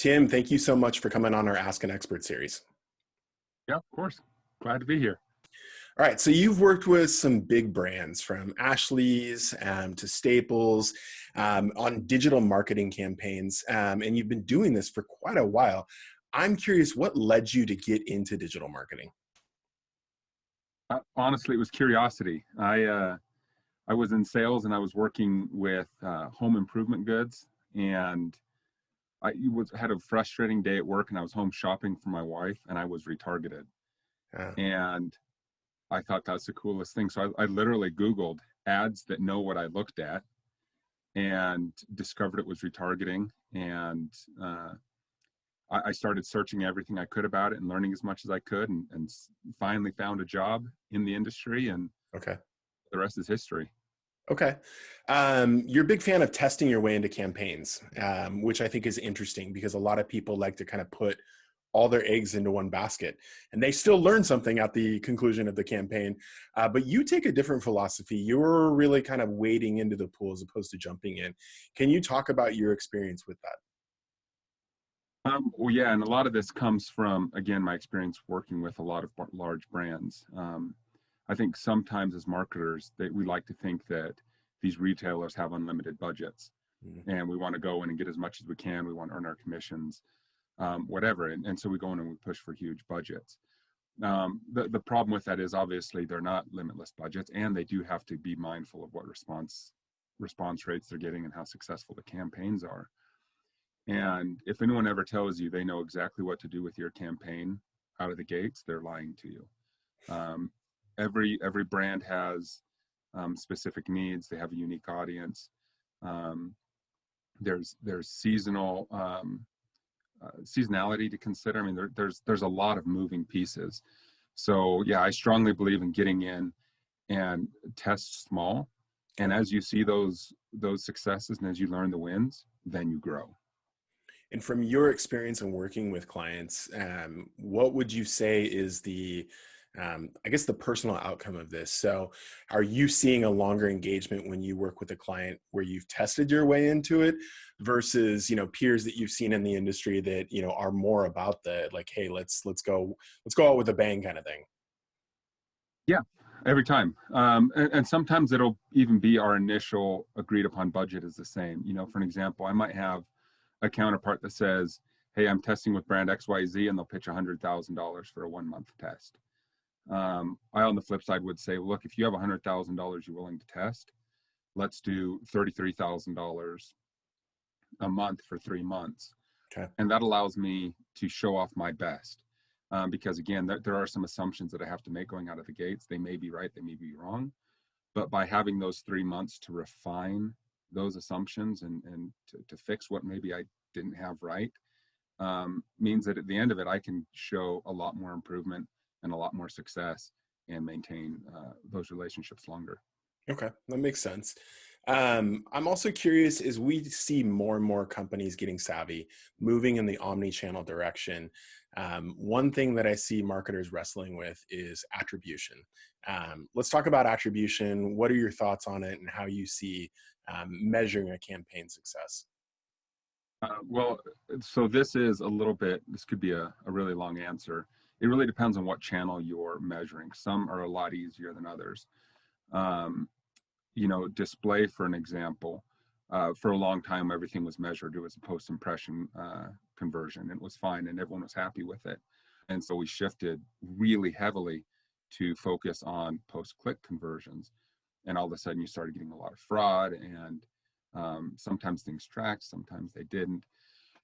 Tim, thank you so much for coming on our Ask an Expert series. Yeah, of course. Glad to be here. All right, so you've worked with some big brands from Ashley's to Staples on digital marketing campaigns, and you've been doing this for quite a while. I'm curious, what led you to get into digital marketing? Honestly, it was curiosity. I was in sales and I was working with home improvement goods, and had a frustrating day at work, and I was home shopping for my wife, and I was retargeted. Uh, And I thought that's the coolest thing. So I literally Googled ads that know what I looked at and discovered it was retargeting. And I started searching everything I could about it and learning as much as I could, and finally found a job in the industry, and okay. the rest is history. Okay. You're a big fan of testing your way into campaigns, which I think is interesting because a lot of people like to kind of put all their eggs into one basket, and they still learn something at the conclusion of the campaign. But you take a different philosophy. You're really kind of wading into the pool as opposed to jumping in. Can you talk about your experience with that? Well, yeah, and a lot of this comes from, again, my experience working with a lot of large brands. I think sometimes as marketers, we like to think that these retailers have unlimited budgets, Mhm. and we want to go in and get as much as we can. We want to earn our commissions, whatever. And so we go in and we push for huge budgets. The problem with that is obviously they're not limitless budgets, and they do have to be mindful of what response rates they're getting and how successful the campaigns are. And if anyone ever tells you they know exactly what to do with your campaign out of the gates, they're lying to you. Um, every brand has specific needs. They have a unique audience. Um, there's seasonality to consider. I mean, there's a lot of moving pieces. So yeah, I strongly believe in getting in and test small. And as you see those successes and as you learn the wins, then you grow. And from your experience in working with clients, what would you say is I guess the personal outcome of this? So are you seeing a longer engagement when you work with a client where you've tested your way into it versus, peers that you've seen in the industry that, are more about the like, hey, let's go out with a bang kind of thing? Yeah, every time. And sometimes it'll even be our initial agreed upon budget is the same. For an example, I might have a counterpart that says, hey, I'm testing with brand XYZ, and they'll pitch $100,000 for a 1-month test. I, on the flip side, would say, look, if you have $100,000 you're willing to test, let's do $33,000 a month for 3 months. Okay. And that allows me to show off my best. Because again, there are some assumptions that I have to make going out of the gates. They may be right, they may be wrong. But by having those 3 months to refine those assumptions and to fix what maybe I didn't have right, means that at the end of it, I can show a lot more improvement and a lot more success and maintain those relationships longer. Okay, that makes sense. I'm also curious as we see more and more companies getting savvy, moving in the omni-channel direction. One thing that I see marketers wrestling with is attribution. Let's talk about attribution. What are your thoughts on it and how you see measuring a campaign success? Well, so this could be a really long answer. It really depends on what channel you're measuring. Some are a lot easier than others. Um, Display, for an example, for a long time, everything was measured. It was a post-impression conversion. It was fine, and everyone was happy with it. And so we shifted really heavily to focus on post-click conversions. And all of a sudden, you started getting a lot of fraud, and sometimes things tracked, sometimes they didn't.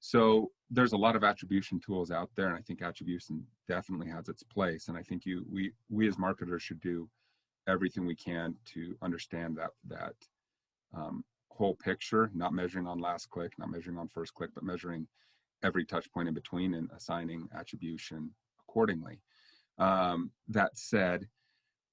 So there's a lot of attribution tools out there, and I think attribution definitely has its place. And I think we as marketers should do everything we can to understand that whole picture, not measuring on last click, not measuring on first click, but measuring every touch point in between and assigning attribution accordingly. That said,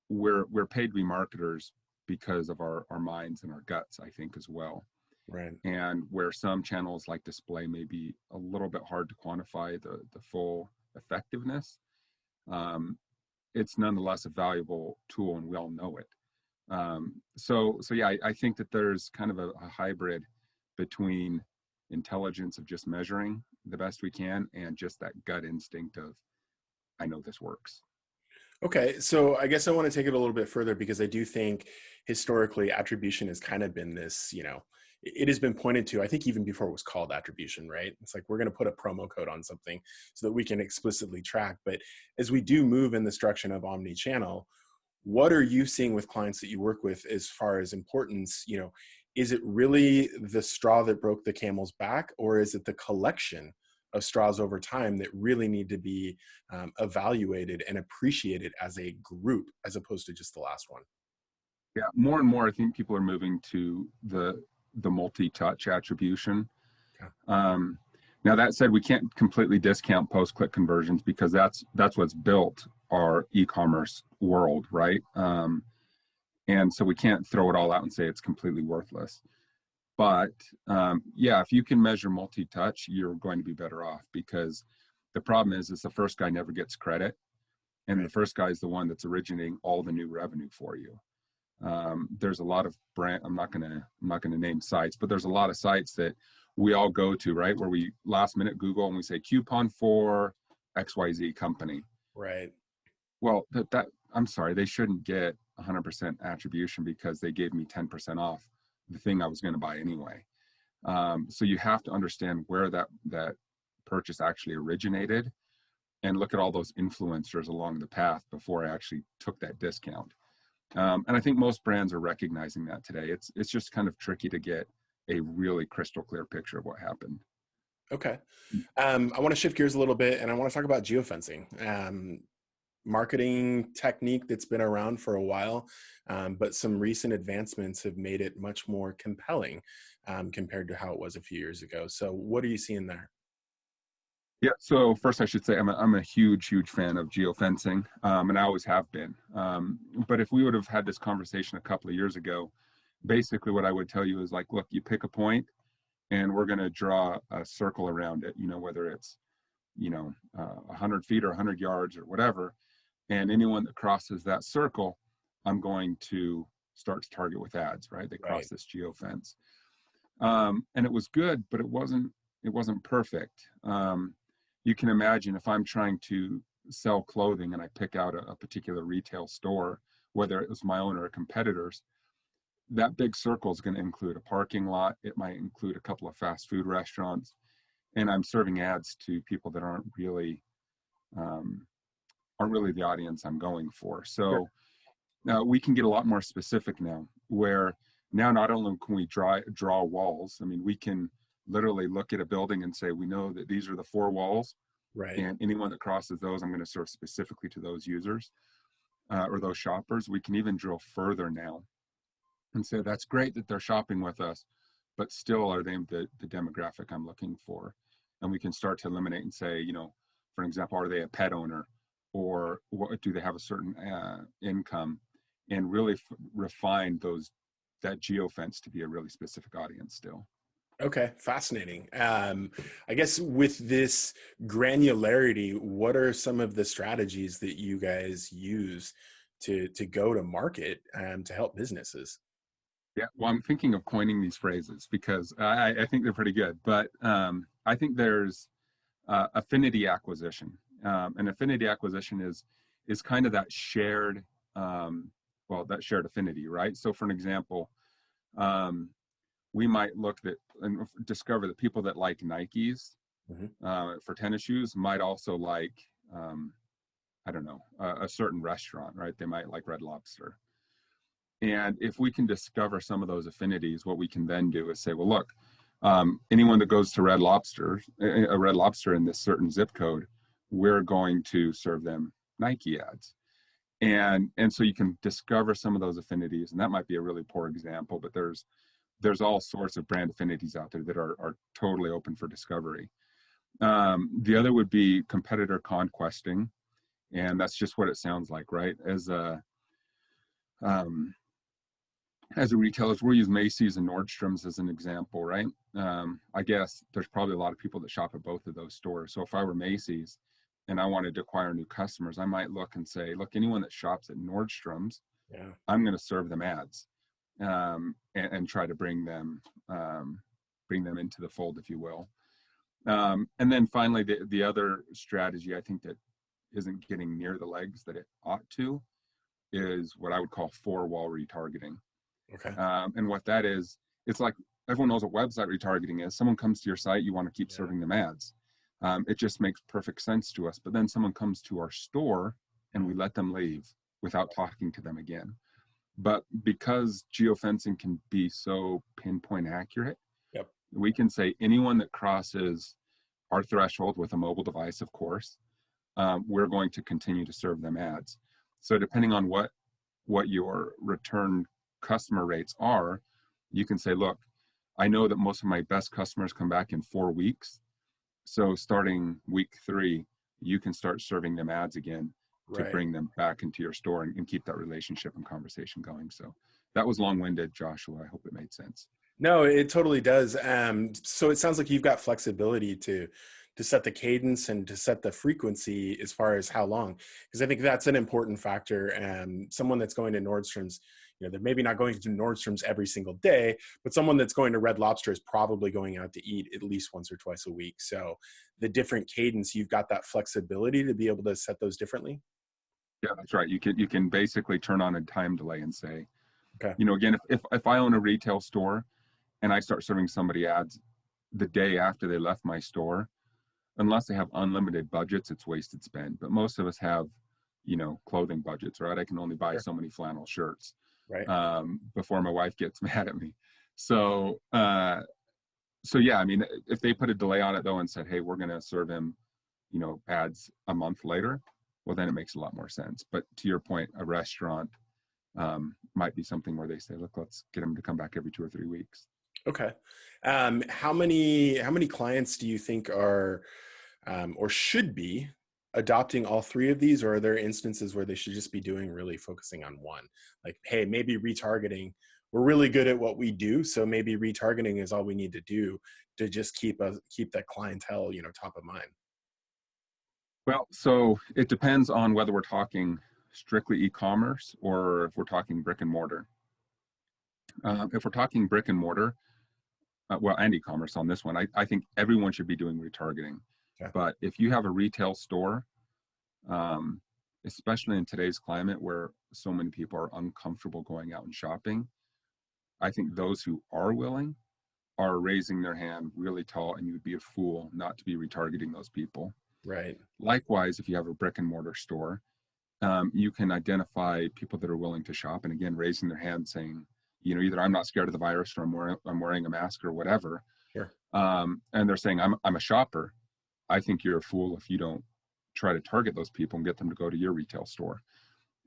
we're paid to be marketers because of our minds and our guts, I think, as well. Right. And where some channels like display may be a little bit hard to quantify the full effectiveness, it's nonetheless a valuable tool, and we all know it. So yeah, I think that there's kind of a hybrid between intelligence of just measuring the best we can, and just that gut instinct of, I know this works. Okay, so I guess I want to take it a little bit further because I do think historically attribution has kind of been this, it has been pointed to, I think even before it was called attribution, right? It's like we're going to put a promo code on something so that we can explicitly track. But as we do move in this direction of omni-channel, what are you seeing with clients that you work with as far as importance? Is it really the straw that broke the camel's back, or is it the collection of straws over time that really need to be evaluated and appreciated as a group, as opposed to just the last one? Yeah, more and more, I think people are moving to the multi-touch attribution. Yeah. Now that said, we can't completely discount post-click conversions because that's what's built our e-commerce world, right? And so we can't throw it all out and say it's completely worthless. But yeah, if you can measure multi-touch, you're going to be better off, because the problem is the first guy never gets credit, and the first guy is the one that's originating all the new revenue for you. There's a lot of brand, I'm not gonna name sites, but there's a lot of sites that we all go to, right, where we last minute Google and we say coupon for XYZ company. Right. Well, that I'm sorry, they shouldn't get 100% attribution because they gave me 10% off the thing I was going to buy anyway. So you have to understand where that purchase actually originated, and look at all those influencers along the path before I actually took that discount. And I think most brands are recognizing that today. It's just kind of tricky to get a really crystal clear picture of what happened. Okay. I want to shift gears a little bit, and I want to talk about geofencing. Marketing technique that's been around for a while, but some recent advancements have made it much more compelling compared to how it was a few years ago. So what are you seeing there? Yeah, so first I should say I'm a huge fan of geofencing, and I always have been. But if we would have had this conversation a couple of years ago, basically what I would tell you is like, look, you pick a point, and we're going to draw a circle around it. Whether it's 100 feet or 100 yards or whatever, and anyone that crosses that circle, I'm going to start to target with ads. Right? They cross this geofence, and it was good, but it wasn't perfect. You can imagine if I'm trying to sell clothing and I pick out a particular retail store, whether it was my own or a competitor's, that big circle is going to include a parking lot. It might include a couple of fast food restaurants, and I'm serving ads to people that aren't really the audience I'm going for. So now we can get a lot more specific now, where now not only can we draw walls, I mean, we can literally look at a building and say, we know that these are the 4 walls, Right. and anyone that crosses those, I'm going to serve specifically to those users or those shoppers. We can even drill further now and say, that's great that they're shopping with us, but still, are they the demographic I'm looking for? And we can start to eliminate and say, for example, are they a pet owner, or what, do they have a certain income, and really refine that geofence to be a really specific audience still. Okay, fascinating. I guess with this granularity, what are some of the strategies that you guys use to go to market to help businesses? Yeah, well, I'm thinking of coining these phrases because I think they're pretty good. But I think there's affinity acquisition. And affinity acquisition is kind of that shared, that shared affinity, right? So for an example, we might look at and discover that people that like Nikes for tennis shoes might also like, I don't know, a certain restaurant, right? They might like Red Lobster. And if we can discover some of those affinities, what we can then do is say, well, look, anyone that goes to a Red Lobster in this certain zip code, we're going to serve them Nike ads. And so you can discover some of those affinities, and that might be a really poor example, but there's all sorts of brand affinities out there that are totally open for discovery. The other would be competitor conquesting, and that's just what it sounds like, right? As a retailer, we'll use Macy's and Nordstrom's as an example, right? I guess there's probably a lot of people that shop at both of those stores. So if I were Macy's and I wanted to acquire new customers, I might look and say, look, anyone that shops at Nordstrom's, I'm going to serve them ads and try to bring them bring them into the fold, if you will. And then finally, the other strategy I think that isn't getting near the legs that it ought to is what I would call four-wall retargeting. Okay. And what that is, it's like everyone knows what website retargeting is. Someone comes to your site, you want to keep serving them ads. It just makes perfect sense to us. But then someone comes to our store and we let them leave without talking to them again. But because geofencing can be so pinpoint accurate, Yep. we can say anyone that crosses our threshold with a mobile device, of course, we're going to continue to serve them ads. So depending on what your return customer rates are, you can say, look, I know that most of my best customers come back in 4 weeks. So starting week 3, you can start serving them ads again to Right. bring them back into your store and keep that relationship and conversation going. So that was long-winded, Joshua. I hope it made sense. No, it totally does. So it sounds like you've got flexibility to set the cadence and to set the frequency as far as how long, because I think that's an important factor. Someone that's going to Nordstrom's, they're maybe not going to Nordstrom's every single day, but someone that's going to Red Lobster is probably going out to eat at least once or twice a week. So the different cadence, you've got that flexibility to be able to set those differently. Yeah, that's right. You can basically turn on a time delay and say, Okay. again, if I own a retail store and I start serving somebody ads the day after they left my store, unless they have unlimited budgets, it's wasted spend. But most of us have, clothing budgets, right? I can only buy Sure. so many flannel shirts Right. before my wife gets mad at me. So, yeah, I mean, if they put a delay on it though and said, hey, we're going to serve him, ads a month later, well, then it makes a lot more sense. But to your point, a restaurant might be something where they say, look, let's get them to come back every 2 or 3 weeks. Okay. How many clients do you think are or should be adopting all three of these, or are there instances where they should just be really focusing on one? Like, hey, maybe retargeting. We're really good at what we do, so maybe retargeting is all we need to do to just keep that clientele, top of mind. Well, so it depends on whether we're talking strictly e-commerce or if we're talking brick and mortar. If we're talking brick and mortar, and e-commerce on this one, I think everyone should be doing retargeting. Yeah. But if you have a retail store, especially in today's climate where so many people are uncomfortable going out and shopping, I think those who are willing are raising their hand really tall, and you would be a fool not to be retargeting those people. Right. Likewise, if you have a brick and mortar store, you can identify people that are willing to shop, and again, raising their hand saying, either I'm not scared of the virus or I'm wearing a mask or whatever. Sure. And they're saying, I'm a shopper. I think you're a fool if you don't try to target those people and get them to go to your retail store.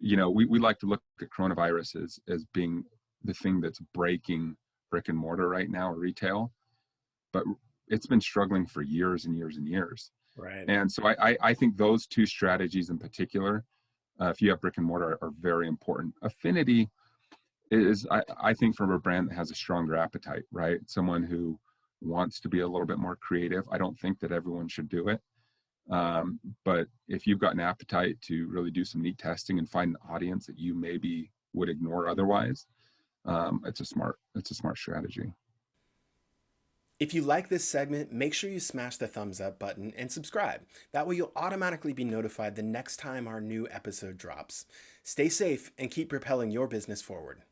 We like to look at coronavirus as being the thing that's breaking brick and mortar right now, or retail, but it's been struggling for years and years and years. Right. And so I think those two strategies in particular, if you have brick and mortar, are very important. Affinity is, I think, from a brand that has a stronger appetite, right? Someone who wants to be a little bit more creative. I don't think that everyone should do it. But if you've got an appetite to really do some neat testing and find an audience that you maybe would ignore otherwise, it's a smart strategy. If you like this segment, make sure you smash the thumbs up button and subscribe. That way you'll automatically be notified the next time our new episode drops. Stay safe and keep propelling your business forward.